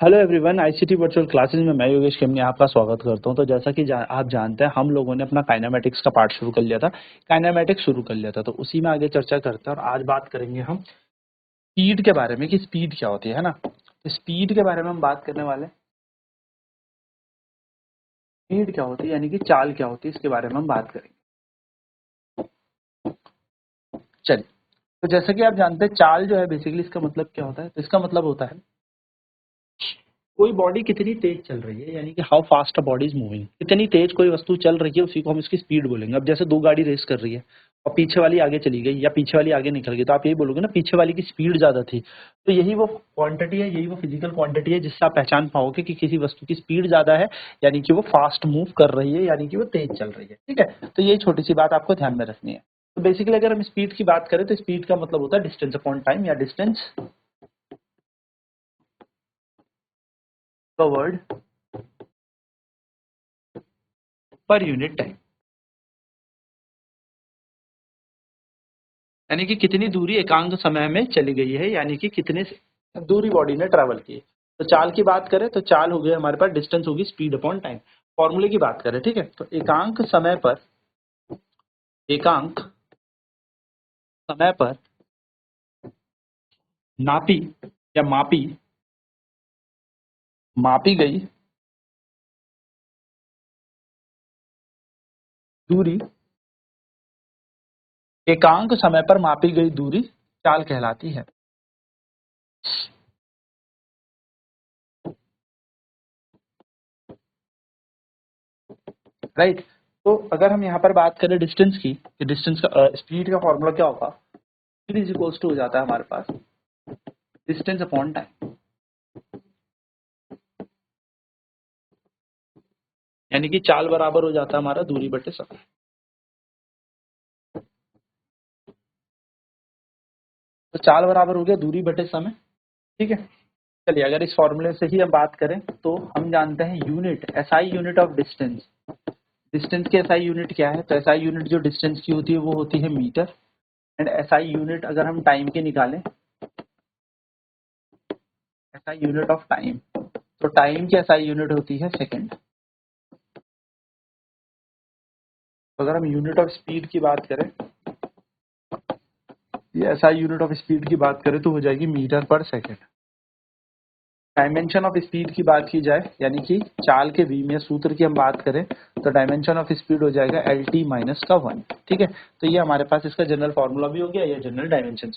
Hello everyone, ICT virtual classes में मैं योगेश खेमनी आपका स्वागत करता हूं। तो जैसा कि आप जानते हैं, हम लोगों ने अपना काइनेमैटिक्स का पार्ट शुरू कर लिया था। काइनेमैटिक्स शुरू कर लिया था, तो उसी में आगे चर्चा करते हैं। और आज बात करेंगे हम स्पीड के बारे में कि स्पीड क्या होती है ना। तो स्पीड के बारे में हम बात करने वाले हैं। स्पीड क्या होती है यानी कि चाल क्या होती है, इसके बारे में हम बात करेंगे। चलिए, तो जैसा कि आप जानते हैं, चाल जो है बेसिकली इसका मतलब क्या होता है। तो इसका मतलब होता है कोई बॉडी कितनी तेज चल रही है, यानी कि how fast a body is moving. कितनी तेज कोई वस्तु चल रही है, उसी को हम इसकी स्पीड बोलेंगे। अब जैसे दो गाड़ी रेस कर रही है और पीछे वाली आगे चली गई या पीछे वाली आगे निकल गई, तो आप यही बोलोगे ना, पीछे वाली की स्पीड ज्यादा थी। तो यही वो क्वांटिटी है, यही वो फिजिकल क्वांटिटी है जिससे आप पहचान पाओगे कि किसी वस्तु की स्पीड ज्यादा है, यानी कि वो फास्ट मूव कर रही है, यानी कि वो तेज चल रही है। ठीक है, तो यही छोटी सी बात आपको ध्यान में रखनी है। तो बेसिकली अगर हम स्पीड की बात करें तो स्पीड का मतलब होता है डिस्टेंस अपॉन टाइम या distance covered per unit time, यानी कि कितनी दूरी एकांक समय में चली गई है, यानी कि कितने दूरी बॉडी ने ट्रैवल की। तो चाल की बात करें तो चाल हो गई हमारे पास, डिस्टेंस होगी स्पीड अपॉन टाइम। फॉर्मूले की बात करें, ठीक है, तो एकांक समय पर नापी या मापी गई दूरी, एकांक समय पर मापी गई दूरी चाल कहलाती है। राइट। तो अगर हम यहाँ पर बात करें डिस्टेंस की, डिस्टेंस का स्पीड का फॉर्मूला क्या होगा, स्पीड इज इक्वल्स टू हो जाता है हमारे पास डिस्टेंस अपॉन टाइम, यानी कि चाल बराबर हो जाता है हमारा दूरी बटे समय। तो चाल बराबर हो गया दूरी बटे समय। ठीक है, चलिए अगर इस फॉर्मूले से ही हम बात करें तो हम जानते हैं unit, SI unit of distance. Distance की एसआई यूनिट क्या है, तो एसआई यूनिट जो डिस्टेंस की होती है वो होती है मीटर। एंड एसआई यूनिट अगर हम टाइम की निकालें, एसआई यूनिट ऑफ टाइम, तो टाइम की एसआई यूनिट होती है सेकंड। तो अगर हम यूनिट ऑफ स्पीड की बात करें, ये एसआई यूनिट ऑफ स्पीड की बात करें तो हो जाएगी मीटर पर सेकंड। डायमेंशन ऑफ स्पीड की बात की जाए, यानी कि चाल के वी में सूत्र की हम बात करें, तो डायमेंशन ऑफ स्पीड हो जाएगा एल टी माइनस का 1। ठीक है, तो ये हमारे पास इसका जनरल फॉर्मूला भी हो गया, ये जनरल डायमेंशन।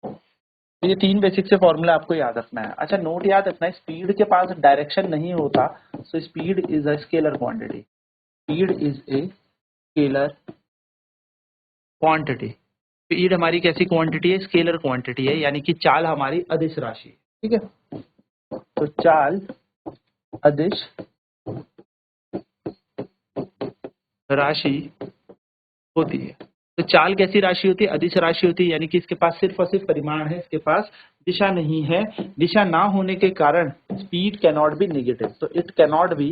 तो ये तीन बेसिक से फॉर्मूला आपको याद रखना है। अच्छा, नोट याद रखना है, स्पीड के पास डायरेक्शन नहीं होता, so speed is a scalar quantity. Speed is a scalar quantity. Speed हमारी कैसी क्वांटिटी है, स्केलर क्वांटिटी है, यानी कि चाल हमारी अदिश राशि है। ठीक है, तो चाल अदिश राशि होती है। तो चाल कैसी राशि होती है, अदिश राशि होती है, यानी कि इसके पास सिर्फ और सिर्फ परिमाण है, इसके पास दिशा नहीं है। दिशा ना होने के कारण speed can not be negative, तो it can not be,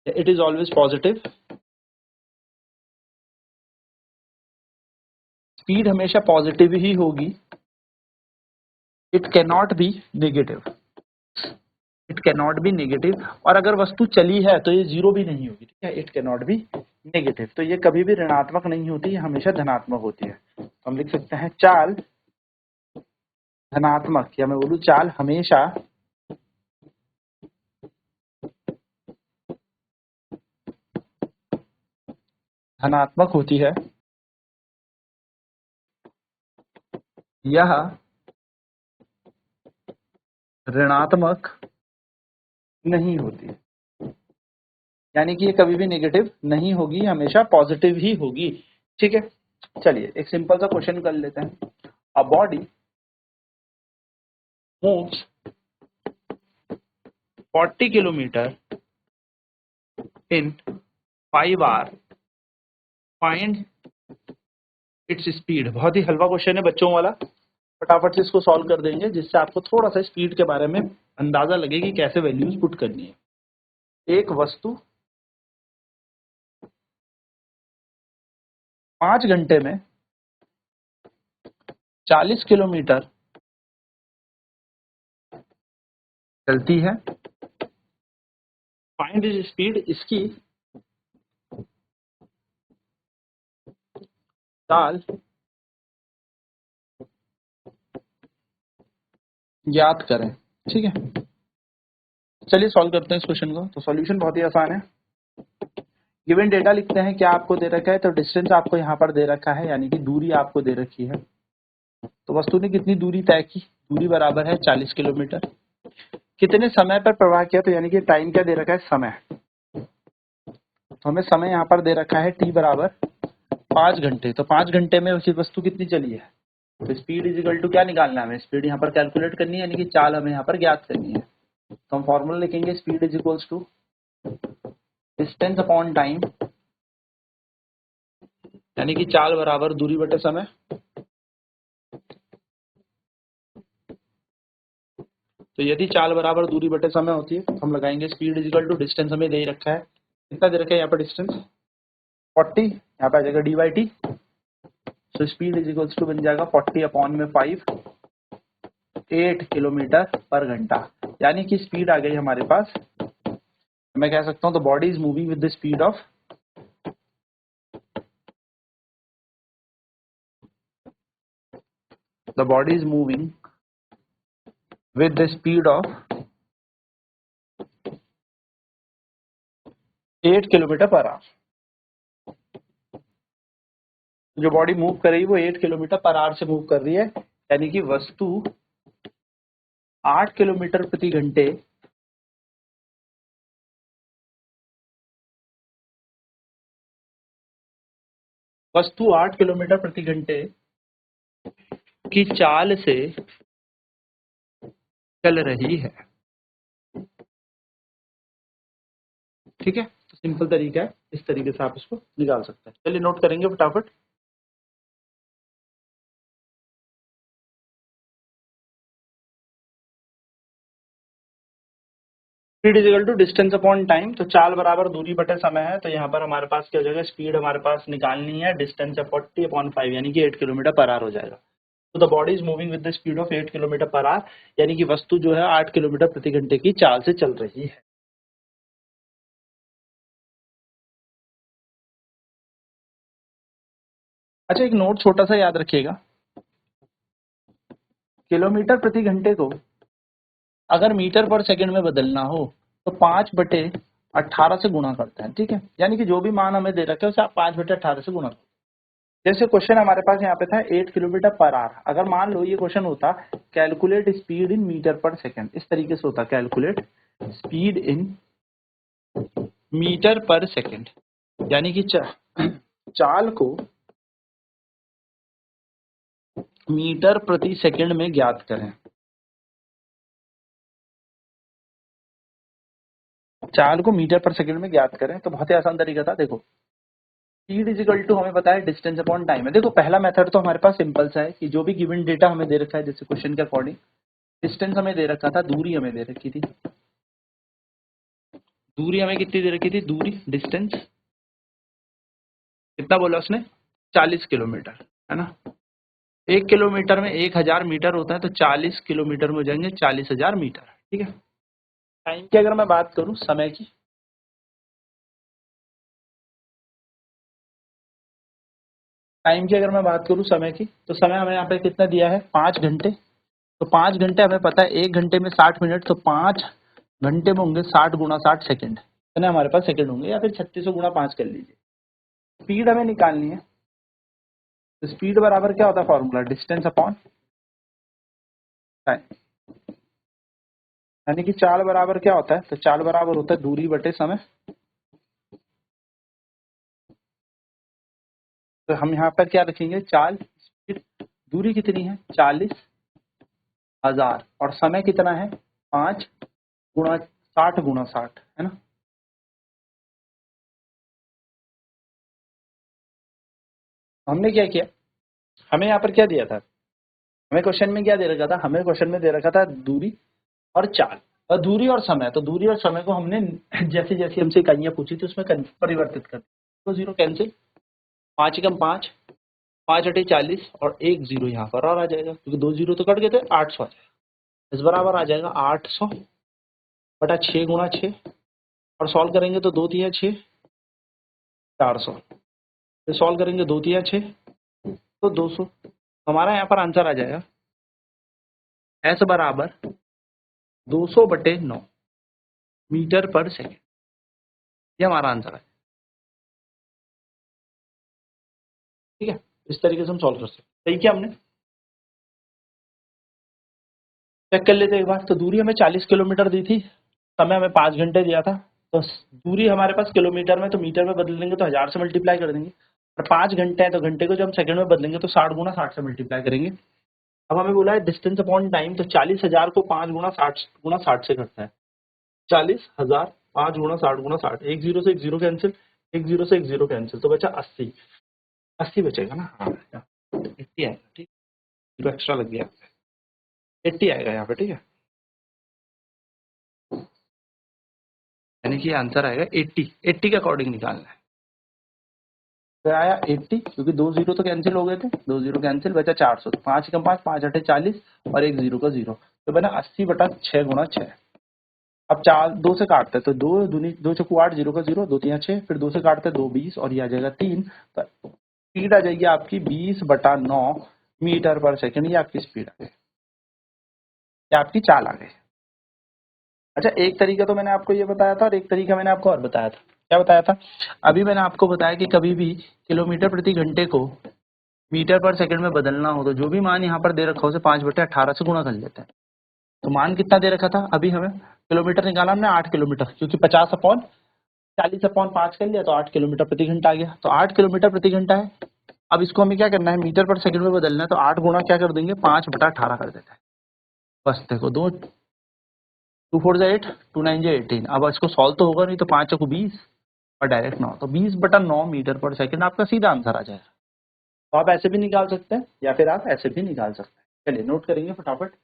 it is always positive. Speed हमेशा पॉजिटिव ही होगी, it can not be negative, it can not be negative. और अगर वस्तु चली है तो ये जीरो भी नहीं होगी। ठीक है, it can not be negative, तो ये कभी भी ऋणात्मक नहीं होती, ये हमेशा धनात्मक होती है। तो हम लिख सकते हैं चाल धनात्मक, या मैं बोलूं चाल हमेशा धनात्मक होती है, यह ऋणात्मक नहीं होती, यानी कि ये कभी भी नेगेटिव नहीं होगी, हमेशा पॉजिटिव ही होगी। ठीक है, चलिए एक सिंपल सा क्वेश्चन कर लेते हैं। A body moves 40 kilometre in 5 hour, find its speed. बहुत ही हल्का क्वेश्चन है बच्चों वाला, फटाफट से इसको सॉल्व कर देंगे, जिससे आपको थोड़ा सा स्पीड के बारे में अंदाजा लगे कि कैसे वैल्यूज पुट करनी है। एक वस्तु 5 घंटे में 40 किलोमीटर चलती है, फाइंड इज स्पीड, इसकी चाल ज्ञात करें। ठीक है, चलिए सॉल्व करते हैं इस क्वेश्चन को। तो सॉल्यूशन बहुत ही आसान है। गिवन डेटा लिखते हैं, क्या आपको दे रखा है, तो डिस्टेंस आपको यहाँ पर दे रखा है, यानी कि दूरी आपको दे रखी है। तो वस्तु ने कितनी दूरी तय की, दूरी बराबर है 40 किलोमीटर। कितने समय पर प्रवाह किया, तो यानी कि टाइम क्या दे रखा है, समय। तो हमें समय यहाँ पर दे रखा है t बराबर 5 घंटे। तो 5 घंटे में उसी वस्तु कितनी चली है, तो स्पीड इज इक्वल टू क्या निकालना है हमें, स्पीड यहाँ पर कैलकुलेट करनी है, यानी कि चाल हमें यहाँ पर ज्ञात करनी है। तो हम फॉर्मूला लिखेंगे, speed is equals to distance upon time, यानी कि चाल बराबर दूरी बटे समय। तो यदि चाल बराबर दूरी बटे समय होती है, तो हम लगाएंगे speed is equal to distance हमें दे रखा है, कितना दे रखा है यहाँ पर डिस्टेंस 40, यहाँ पे आ जाएगा dy/t। तो स्पीड इज इक्वल्स टू बन जाएगा 40 अपॉन में 5, 8 किलोमीटर पर घंटा, यानी कि स्पीड आ गई हमारे पास। मैं कह सकता हूं the body is moving with the speed of speed of 8 kilometre per hour. जो बॉडी मूव कर रही है वो 8 किलोमीटर पर आवर से मूव कर रही है, यानी कि वस्तु 8 किलोमीटर प्रति घंटे वस्तु 8 किलोमीटर प्रति घंटे की चाल से चल रही है। ठीक है, तो सिंपल तरीका है, इस तरीके से आप इसको निकाल सकते हैं। चलिए नोट करेंगे फटाफट। Speed is equal to distance upon time, तो चाल बराबर दूरी बटे समय है। तो यहाँ पर हमारे पास क्या हो जाएगा, स्पीड हमारे पास निकालनी है, डिस्टेंस है 40 अपॉन 5, यानी कि 8 किलोमीटर पर आवर हो जाएगा। तो the body is moving with the speed of 8 kilometre per hour, यानी कि वस्तु जो है 8 किलोमीटर प्रति घंटे की चाल से चल रही है। अच्छा, एक नोट छोटा सा याद रखिएगा, किलोमीटर प्रति घंटे को अगर मीटर पर सेकंड में बदलना हो तो 5/18 से गुणा करते हैं। ठीक है, यानी कि जो भी मान हमें दे रखे हैं उसे आप 5/18 से गुणा करते हैं। जैसे क्वेश्चन हमारे पास यहाँ पे था 8 किलोमीटर पर आवर, अगर मान लो ये क्वेश्चन होता कैलकुलेट स्पीड इन मीटर पर सेकंड, इस तरीके से होता कैलकुलेट स्पीड इन मीटर पर सेकंड, यानी कि चाल को मीटर प्रति सेकंड में ज्ञात करें। चाल को मीटर पर सेकंड में ज्ञात करें, तो बहुत ही आसान तरीका था। देखो स्पीड इज इक्वल टू हमें पता है डिस्टेंस अपॉन टाइम है। देखो पहला मेथड तो हमारे पास सिंपल सा है कि जो भी गिवन डेटा हमें दे रखा है, जैसे क्वेश्चन के अकॉर्डिंग डिस्टेंस हमें दे रखा था, दूरी हमें दे रखी थी, दूरी हमें कितनी दे रखी थी, दूरी डिस्टेंस कितना बोला उसने, 40 किलोमीटर, है ना। 1 किलोमीटर में 1000 मीटर होता है, तो 40 किलोमीटर में हो जाएंगे 40,000 मीटर। ठीक है, टाइम की अगर मैं बात करूं, समय की, अगर मैं बात करूं समय की, तो समय हमें यहाँ पे कितना दिया है, 5 घंटे। तो 5 घंटे हमें पता है 1 घंटे में 60 मिनट, तो 5 घंटे में होंगे 60 गुणा 60 सेकंड, है ना, हमारे पास सेकंड होंगे, या फिर 3600 गुणा 5 कर लीजिए। स्पीड हमें निकालनी है, तो स्पीड बराबर क्या होता है, फॉर्मूला डिस्टेंस अपॉन टाइम, यानी कि चाल बराबर क्या होता है, तो चाल बराबर होता है दूरी बटे समय। तो हम यहाँ पर क्या रखेंगे, चाल, स्पीड, दूरी कितनी है 40,000 और समय कितना है 5 गुणा 60 गुणा 60, है ना। हमने क्या किया, हमें यहाँ पर क्या दिया था, हमें क्वेश्चन में क्या दे रखा था, हमें क्वेश्चन में दे रखा था दूरी और चाल, और दूरी और समय। तो दूरी और समय को हमने जैसे जैसे हमसे इकाइयां पूछी थी उसमें परिवर्तित कर दिया। तो 0 कैंसिल, 5 एकम 5, 5/40 और 1 0 यहाँ पर और आ जाएगा, क्योंकि 2 0 तो कट गए थे, 800 आ जाएगा। इस बराबर आ जाएगा 800 बटा 6 गुणा 6 और सॉल्व करेंगे तो 2 तिया 6 400, फिर सॉल्व करेंगे 2 तिया 6 तो 200। हमारा यहाँ पर आंसर आ जाएगा S बराबर 200/9 मीटर पर सेकेंड। ये हमारा आंसर है। ठीक है, इस तरीके से हम सॉल्व कर सकते हैं। सही किया हमने। चेक कर लेते हैं एक बार। तो दूरी हमें 40 किलोमीटर दी थी, समय हमें 5 घंटे दिया था। तो दूरी हमारे पास किलोमीटर में, तो मीटर में बदल देंगे तो 1000 से मल्टीप्लाई कर देंगे। और 5 घंटे हैं तो घंटे को जब हम सेकंड में बदलेंगे तो 60 गुणा 60 से मल्टीप्लाई करेंगे। अब हमें बोला है डिस्टेंस अपॉन टाइम, तो 40,000 को 5 गुणा 60 से करता है। 40,000 5 गुणा 60 गुणा 60, एक जीरो से एक जीरो कैंसिल, एक जीरो से एक जीरो कैंसिल, तो बचा 80। 80 बचेगा ना, हाँ 80 आएगा। ठीक, जीरो एक्स्ट्रा लग गया, 80 आएगा यहाँ पे। ठीक है, यानी कि आंसर आएगा 80। 80 के अकॉर्डिंग निकालना है। तो आया 80, क्योंकि 2 जीरो तो कैंसिल हो गए थे, 2 जीरो कैंसिल, बचा 400। तो 5 कम 5, 5 8 40 और एक जीरो का जीरो, तो बना 80/6 गुणा 6। अब 4 2 से काटते हैं तो 2 दूनी 2 चौको 8, जीरो का जीरो, 2 3 6, फिर 2 से काटते हैं 2 20 और ये आ जाएगा 3। तो स्पीड आ जाएगी आपकी 20/9 मीटर पर सेकंड। ये आपकी स्पीड आ गई, ये आपकी चाल आ गई। अच्छा, एक तरीका तो मैंने आपको ये बताया था और एक तरीका मैंने आपको और बताया था। क्या बताया था? अभी मैंने आपको बताया कि कभी भी किलोमीटर प्रति घंटे को मीटर पर सेकंड में बदलना हो तो जो भी मान यहाँ पर दे रखा हो उसे 5/18 से गुणा कर लेते हैं। तो मान कितना दे रखा था? अभी हमें किलोमीटर निकाला हमने 8 किलोमीटर, क्योंकि 50/40/5 कर लिया तो 8 किलोमीटर प्रति घंटा आ गया। तो 8 किलोमीटर प्रति घंटा है। अब इसको हमें क्या करना है? मीटर पर सेकंड में बदलना है। तो 8 गुणा क्या कर देंगे? 5/18 कर देते हैं। बस देखो, 2 4 8, 2 9 18। अब इसको सॉल्व तो होगा नहीं, तो 5 चौको 20 और डायरेक्ट 9, तो 20/9 मीटर पर सेकंड आपका सीधा आंसर आ जाएगा। तो आप ऐसे भी निकाल सकते हैं या फिर आप ऐसे भी निकाल सकते हैं। चलिए नोट करेंगे फटाफट।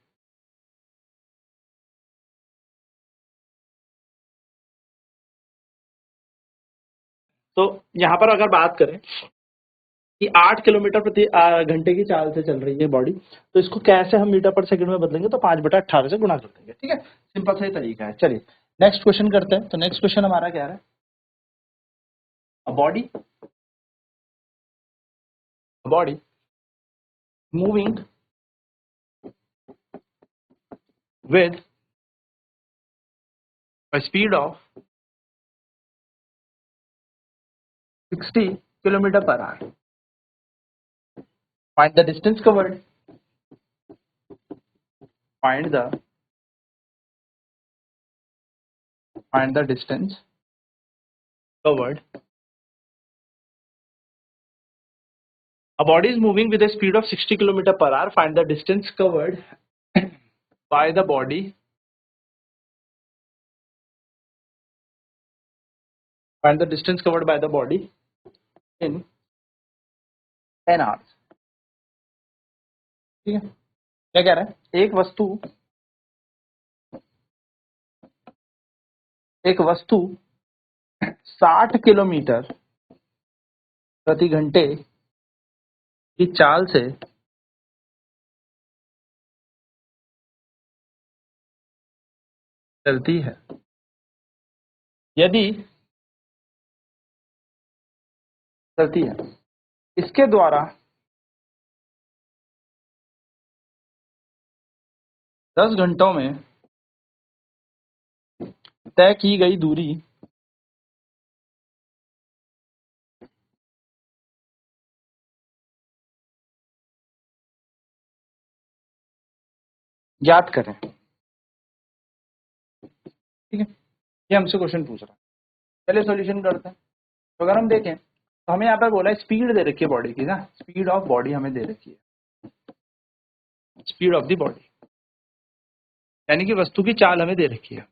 तो यहाँ पर अगर बात करें कि 8 किलोमीटर प्रति घंटे की चाल से चल रही है बॉडी, तो इसको कैसे हम मीटर पर सेकंड में बदलेंगे? तो 5/18 से गुणा कर देंगे। ठीक है, सिंपल सा ही तरीका है। चलिए नेक्स्ट क्वेश्चन करते हैं। तो नेक्स्ट क्वेश्चन हमारा क्या है? Body body moving with a speed of 60 kilometer per hour. Find the distance covered. Find the distance covered. A body is moving with a speed of 60 kilometer per hour. Find the distance covered by the body. Find the distance covered by the body in 10 hours. ठीक है, क्या कह रहा है? एक वस्तु 60 kilometre प्रति घंटे की चाल से चलती है। यदि चलती है, इसके द्वारा 10 घंटों में तय की गई दूरी ज्ञात करें। ठीक है, ये हमसे क्वेश्चन पूछ रहा है। पहले सॉल्यूशन करते हैं। तो अगर हम देखें तो हमें यहाँ पर बोला है स्पीड दे रखी है बॉडी की ना, स्पीड ऑफ बॉडी हमें दे रखी है, स्पीड ऑफ द बॉडी, यानी कि वस्तु की चाल हमें दे रखी है।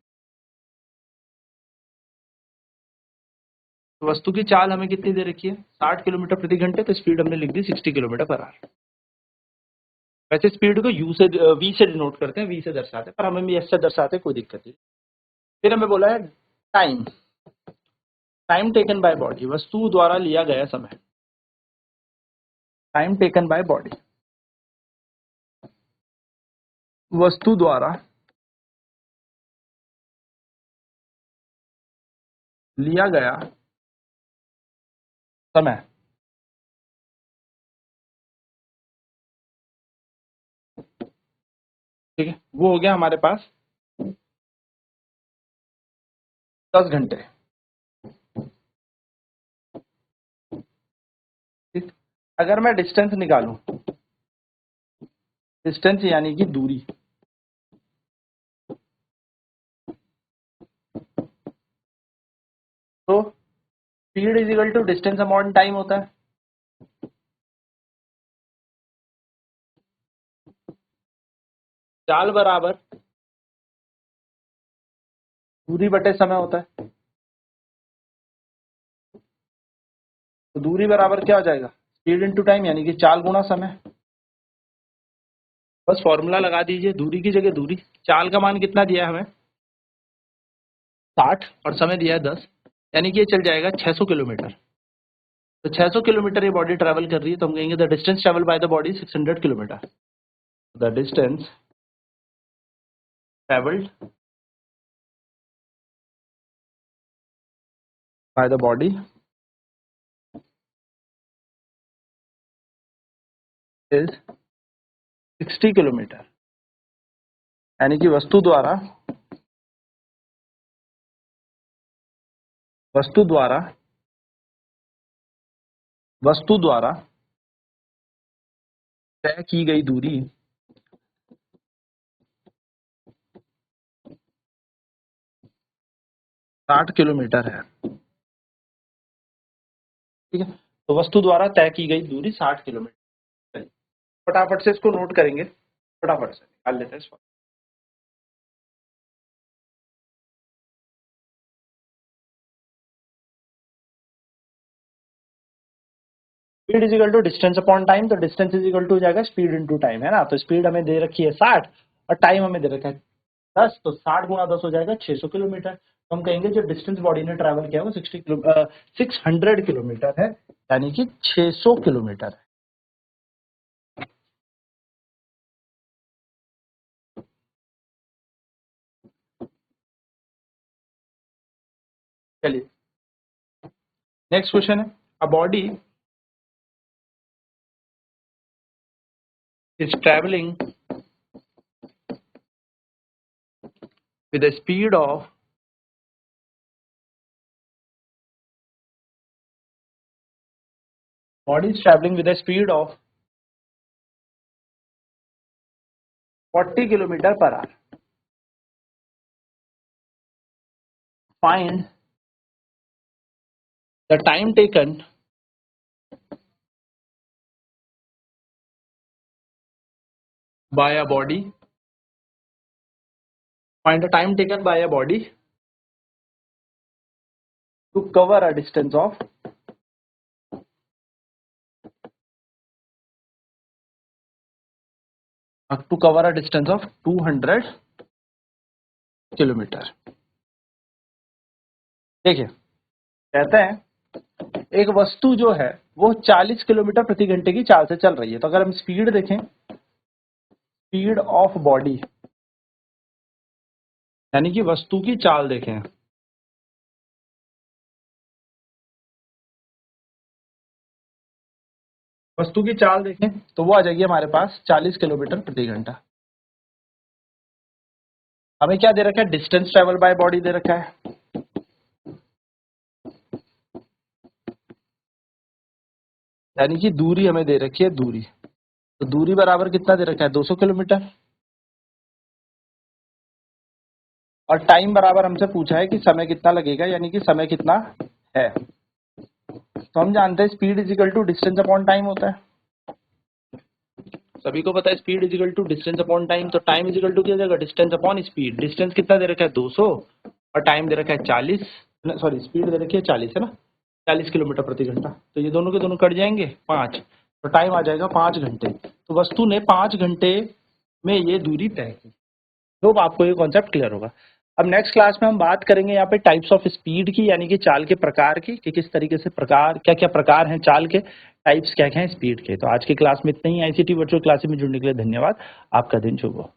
तो वस्तु की चाल हमें कितनी दे रखी है? 60 किलोमीटर प्रति घंटे। तो स्पीड हमने लिख दी 60 किलोमीटर पर आवर। वैसे स्पीड को वी से डिनोट करते हैं, वी से दर्शाते हैं, पर हमें भी एस से दर्शाते हैं, कोई दिक्कत नहीं। फिर हमें बोला है time, time taken by body, वस्तु द्वारा लिया गया समय, टाइम टेकन बाय बॉडी, वस्तु द्वारा लिया गया समय ठीक है, वो हो गया हमारे पास 10 घंटे। ठीक, अगर मैं डिस्टेंस निकालूं, डिस्टेंस यानी कि दूरी, तो speed is equal to distance upon time होता है। चाल बराबर दूरी बटे समय होता है। तो दूरी बराबर क्या हो जाएगा, स्पीड इनटू टाइम यानी कि चाल गुणा समय। बस फॉर्मूला लगा दीजिए, दूरी की जगह दूरी, चाल का मान कितना दिया है हमें 60 और समय दिया है 10, यानी कि ये चल जाएगा 600 किलोमीटर। तो 600 किलोमीटर ये बॉडी ट्रैवल कर रही है, तो हम कहेंगे the distance travel by the body 600 kilometre. The distance travelled by the body is 60 kilometre, यानी कि वस्तु द्वारा तय की गई दूरी 60 किलोमीटर है। ठीक है, तो वस्तु द्वारा तय की गई दूरी 60 किलोमीटर। फटाफट से इसको नोट करेंगे, फटाफट से निकाल लेते हैं इसको। Speed is equal to distance upon time, तो डिस्टेंस इज इक्वल टू हो जाएगा स्पीड इनटू टाइम, है ना। तो स्पीड हमें दे रखी है 60 और टाइम हमें दे रखा है 10, तो 60 गुणा 10 हो जाएगा 600 किलोमीटर। तो हम कहेंगे जो डिस्टेंस बॉडी ने ट्रैवल किया वो 600 किलोमीटर है, यानी कि 600 किलोमीटर है। चलिए नेक्स्ट क्वेश्चन है, a body is travelling with a speed of 40 kilometre per hour. Find the time taken by a body. Find the time taken by a body to cover a distance of 200 kilometre. देखिए कहते हैं एक वस्तु जो है वो 40 kilometre प्रति घंटे की चाल से चल रही है। तो अगर हम स्पीड देखें, स्पीड ऑफ बॉडी यानी कि वस्तु की चाल देखें, वस्तु की चाल देखें तो वो आ जाएगी हमारे पास 40 किलोमीटर प्रति घंटा। हमें क्या दे रखा है, डिस्टेंस ट्रेवल बाय बॉडी दे रखा है, यानी कि दूरी हमें दे रखी है दूरी। तो दूरी बराबर कितना दे रखा है 200 किलोमीटर, और टाइम बराबर हमसे पूछा है कि समय कितना लगेगा, यानी कि समय कितना है। तो हम जानते हैं speed is equal to distance upon time होता है, सभी को पता है speed is equal to distance upon time. तो टाइम इज इक्वल टू क्या जाएगा, डिस्टेंस अपॉन स्पीड। डिस्टेंस कितना दे रखा है 200 और टाइम दे रखा है 40, सॉरी स्पीड दे रखी है 40 है ना, 40 किलोमीटर प्रति घंटा। तो ये दोनों के दोनों कट जाएंगे 5, तो टाइम आ जाएगा 5 घंटे। तो वस्तु ने 5 घंटे में ये दूरी तय की। तो आपको ये कॉन्सेप्ट क्लियर होगा। अब नेक्स्ट क्लास में हम बात करेंगे यहाँ पे टाइप्स ऑफ स्पीड की, यानी कि चाल के प्रकार की, कि किस तरीके से प्रकार, क्या क्या प्रकार हैं चाल के, टाइप्स क्या क्या हैं स्पीड के। तो आज की क्लास में इतना ही। आईसीटी वर्चुअल क्लासेस में जुड़ने के लिए धन्यवाद। आपका दिन शुभ हो।